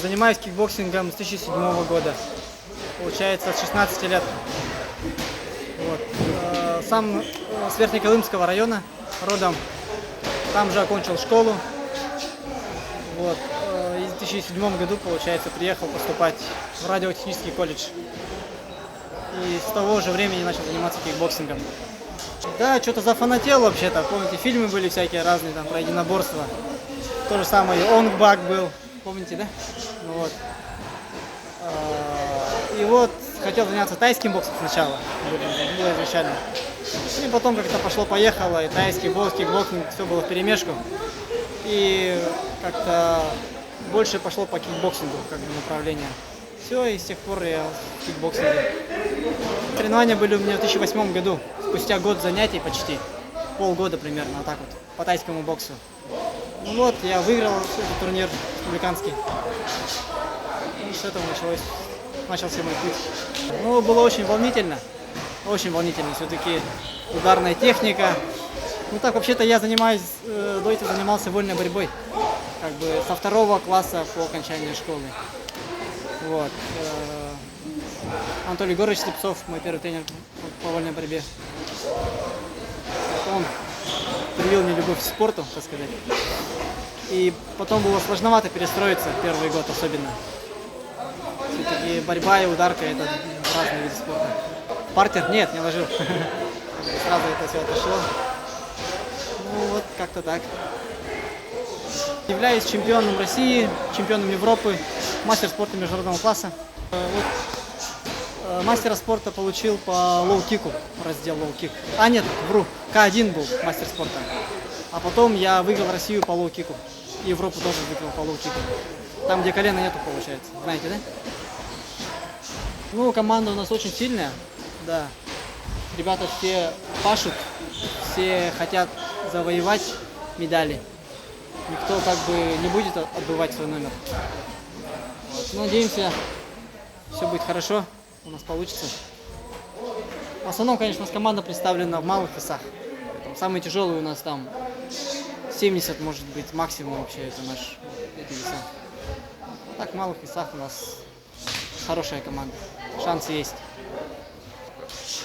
Занимаюсь кикбоксингом с 2007 года. Получается, с 16 лет. Вот. Сам с Верхнеколымского района родом. Там же окончил школу. Вот. И в 2007 году, получается, приехал поступать в радиотехнический колледж. И с того же времени начал заниматься кикбоксингом. Да, что-то зафанател вообще-то. Помните, фильмы были всякие разные там про единоборства. То же самое и Онг Бак был. Помните, да? Ну, вот. И вот хотел заняться тайским боксом сначала. Было изначально. И потом как-то пошло-поехало. И тайский бокс, кикбоксинг, все было вперемешку. И как-то больше пошло по кикбоксингу, как бы направление. Все, и с тех пор я в кикбоксинге. Соревнования были у меня в 2008 году. Спустя год занятий почти. Полгода примерно, вот так вот, по тайскому боксу. Ну вот, я выиграл этот турнир республиканский. И с этого начался мой путь. Ну, было очень волнительно. Очень волнительно. Все-таки ударная техника. Ну так, вообще-то я занимаюсь, до этого занимался вольной борьбой. Как бы со 2 класса по окончании школы. Вот. Анатолий Егорович Слепцов, мой первый тренер по вольной борьбе. Он привил мне любовь к спорту, так сказать. И потом было сложновато перестроиться, первый год особенно. Все-таки борьба и ударка — это разные виды спорта. Партер? Нет, не ложил. Сразу это все отошло. Ну вот, как-то так. Являюсь чемпионом России, чемпионом Европы, мастер спорта международного класса. Вот. Мастера спорта получил по лоу-кику, раздел лоу-кик. Нет, вру, К1 был мастер спорта. А потом я выиграл Россию по лоу-кику. И Европу тоже выиграл по лоу-кику. Там, где колена нету, получается. Знаете, да? Ну, команда у нас очень сильная, да. Ребята все пашут, все хотят завоевать медали. Никто как бы не будет отбывать свой номер. Вот. Надеемся, все будет хорошо, у нас получится. В основном, конечно, у нас команда представлена в малых весах. Самые тяжелые у нас там 70, может быть, максимум вообще, это наш эти веса. Так, в малых весах у нас хорошая команда, шансы есть.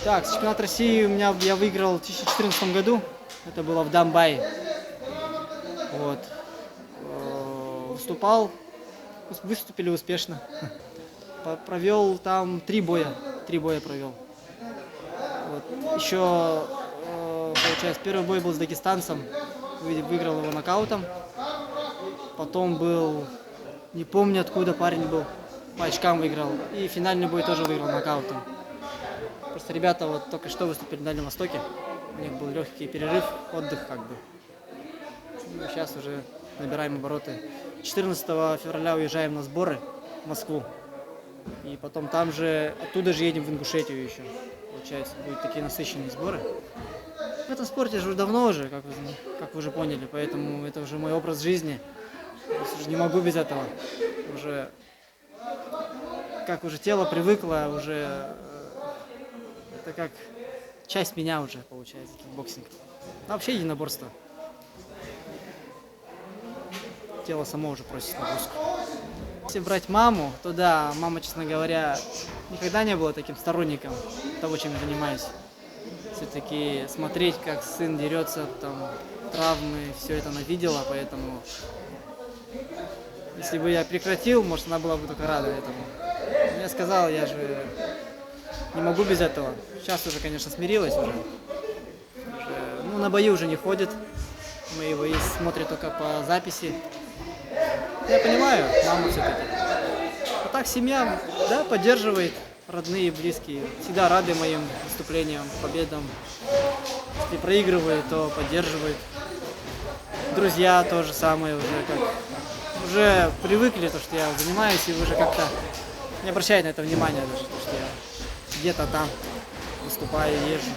Так, чемпионат России я выиграл в 2014 году, это было в Дамбае. Вот. Выступили успешно. Провел там 3 боя провел. Вот. Еще, получается, первый бой был с дагестанцем, выиграл его нокаутом. Потом был, не помню откуда парень был, по очкам выиграл. И финальный бой тоже выиграл нокаутом. Просто ребята вот только что выступили на Дальнем Востоке. У них был легкий перерыв, отдых как бы. И сейчас уже набираем обороты. 14 февраля уезжаем на сборы в Москву. И потом там же, оттуда же едем в Ингушетию еще. Получается, будут такие насыщенные сборы. В этом спорте же давно уже, как вы уже поняли, поэтому это уже мой образ жизни. Уже не могу без этого. Уже тело привыкло, уже это как часть меня уже получается, кикбоксинг. А вообще единоборство. Тело само уже просит нагрузку. Если брать маму, то да, мама, честно говоря, никогда не была таким сторонником того, чем я занимаюсь. Все-таки смотреть, как сын дерется, там, травмы, все это она видела, поэтому если бы я прекратил, может, она была бы только рада этому. Но я сказал, я же не могу без этого. Сейчас уже, конечно, смирилась уже. Ну, на бои уже не ходит. Мои бои смотрят только по записи. Я понимаю, мама все-таки. А так семья, да, поддерживает, родные, близкие. Всегда рады моим выступлениям, победам. Если проигрываю, то поддерживают. Друзья тоже самое уже привыкли, то, что я занимаюсь, и уже как-то не обращают на это внимания даже, то, что я где-то там выступаю, езжу.